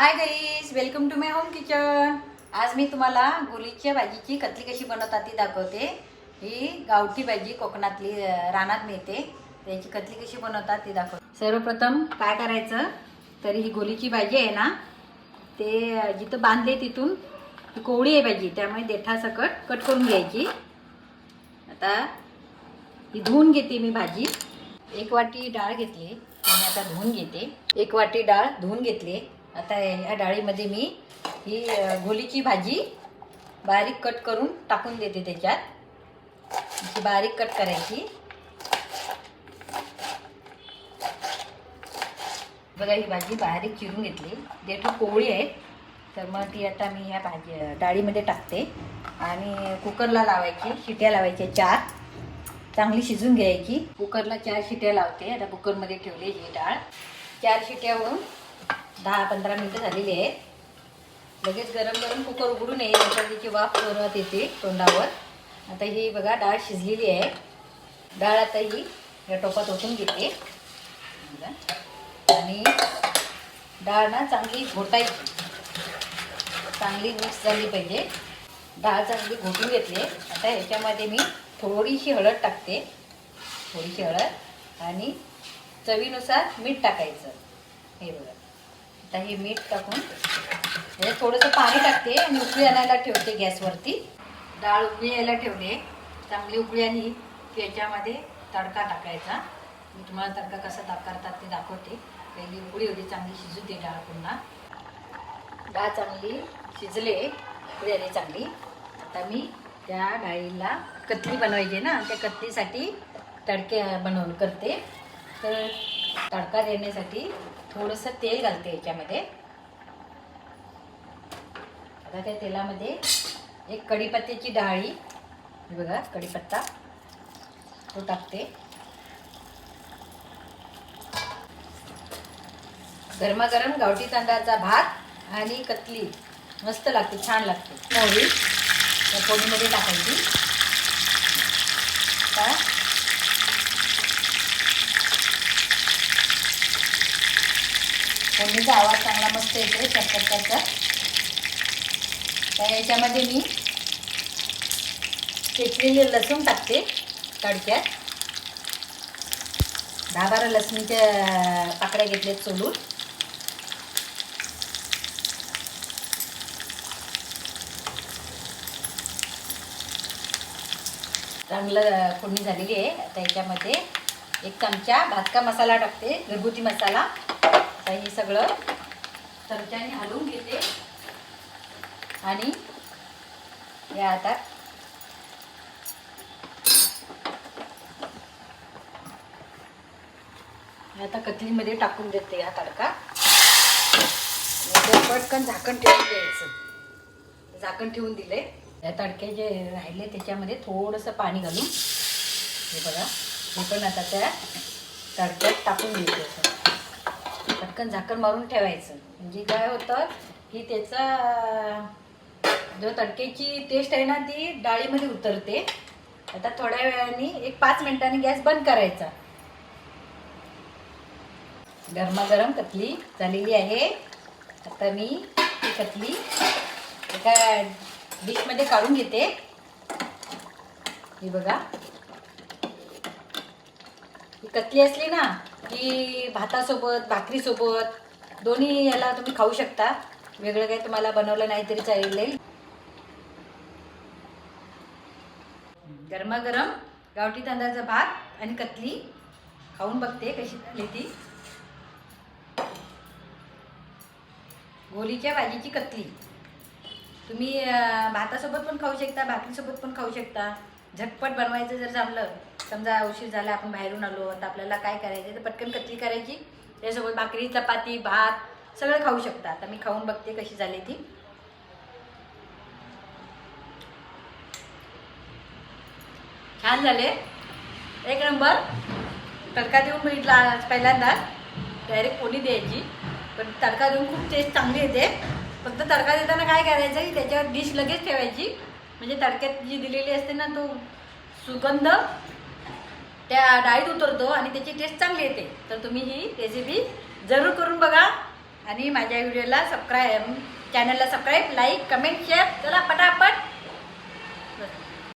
High guys, welcome to my home kitchen. आज मी तुम्हाला गोलीच्या भाजीची कतली कशी बनवतात ती दाखवते। ही गावठी भाजी कोकणातली रानात मिळते, त्याची कतली कशी बनवतात ती दाखवते। सर्वप्रथम काय करायचं तर ही गोलीची भाजी आहे ना, ते जिथं बांधले तिथून कोवळी आहे भाजी, त्यामुळे देठासकट कट करून घ्यायची। आता ही धुवून घेते मी भाजी। एक वाटी डाळ घेतली, मी आता धुवून घेते। एक वाटी डाळ धुवून घेतली। आता या डाळीमध्ये मी ही गोलीची भाजी बारीक कट करून टाकून देते। त्याच्यात बारीक कट करायची। बघा ही भाजी बारीक चिरून घेतली, देठ कोवळी आहे, तर मग ती आता मी या भाजी डाळीमध्ये टाकते आणि कुकरला लावायची, शिट्या लावायच्या 4, चांगली शिजून घ्यायची। कुकरला 4 शिट्या लावते। आता कुकरमध्ये ठेवली ही डाळ, 4 शिट्यावरून 10-15 मिनिटं झालेली आहे। लगेच गरम गरम कुकर उघडू नये, नंतर त्याची वाफ जोरात येते तोंडावर। आता ही बघा डाळ शिजलेली आहे। डाळ आता ही या टोपात ओतून घेते आणि डाळ ना चांगली घोटायची, चांगली मिक्स झाली पाहिजे। डाळ चांगली घोटून घेतली। आता ह्याच्यामध्ये मी थोडीशी हळद टाकते, थोडीशी हळद आणि चवीनुसार मीठ टाकायचं। हे बघा, आता हे मीठ टाकून याच्यात थोडंसं पाणी टाकते आणि उकळी आणायला ठेवते गॅसवरती। डाळ उकळी यायला ठेवले, चांगली उकळी आली की याच्यामध्ये तडका टाकायचा। मी तुम्हाला तडका कसा करतात ते दाखवते। पहिली उकळी होती, चांगली शिजू दे डाळ। पुन्हा डाळ चांगली शिजले, उकळी आली चांगली। आता मी त्या डाळीला कतली बनवायची ना, त्या कतलीसाठी तडके बनवून करते। तर तडका देण्यासाठी थोडंसं तेल घालते याच्यामध्ये। आता त्या तेलामध्ये एक कढीपत्त्याची डाळी, हे बघा कढीपत्ता, तो टाकते। गरमागरम गावठी तांदळाचा भात आणि कतली मस्त लागते, छान लागते। मोहरी त्या फोडणीमध्ये टाकायची। आता फोडणीचा आवाज चांगला मस्त येतो चटचटचा। तर याच्यामध्ये मी चेचलेले लसूण टाकते तडक्यात। 10-12 लसणीच्या पाकळ्या घेतल्यात सोलून। चांगलं फोडणी झालेली आहे। आता याच्यामध्ये 1 चमचा भाजका मसाला टाकते, घरगुती मसाला। आता हे सगळं चमच्याने हलवून घेते आणि हे आता कतलीमध्ये टाकून देते हा तडका। पटकन झाकण ठेवून द्यायचं। झाकण ठेवून दिले। या तडके जे राहिले त्याच्यामध्ये थोडंसं पाणी घालून हे बघा, हे पण आता त्या तडक्यात टाकून द्यायचं। पटकन झाकण मारून ठेवायचं, म्हणजे काय होतं की त्याचा जो तडक्याची टेस्ट आहे ना ती डाळीमध्ये उतरते। आता थोड्या वेळाने 1-5 मिनिटांनी गॅस बंद करायचा। गरमागरम कतली झालेली आहे। आता मी ही कतली एका डिशमध्ये काढून घेते। ही बघा, ही कतली असली ना की भातासोबत भाकरीसोबत दोन्ही याला तुम्ही खाऊ शकता। वेगळं काही तुम्हाला बनवलं नाही तरी चालेल। गरमागरम गावठी तांदळाचा भात आणि कतली खाऊन बघते कशी झाली ती। गोलीच्या भाजीची कतली तुम्ही भातासोबत पण खाऊ शकता, भाकरीसोबत पण खाऊ शकता। झटपट बनवायचं जर जमलं, समजा उशीर झाला, आपण बाहेरून आलो, आता आपल्याला काय करायचं तर पटकन कतली करायची, त्यासोबत भाकरी चपाती भात सगळं खाऊ शकता। आता मी खाऊन बघते कशी झाली ती। छान झाले, एक नंबर। तडका देऊन बघितला पहिल्यांदा, डायरेक्ट फोडणी द्यायची, पण तडका देऊन खूप टेस्ट चांगली येते। फक्त तडका देताना काय करायचं की त्याच्यावर डिश लगेच ठेवायची, म्हणजे तडक्यात जी दिलेली असते ना तो सुगंध त्या डाळीत उतरतो आणि त्याची टेस्ट चांगली येते। तर तुम्ही ही रेसिपी जरूर करून बघा आणि माझ्या व्हिडिओला सबस्क्राईब, चॅनलला सबस्क्राईब, लाईक, कमेंट, शेअर. चला पटापट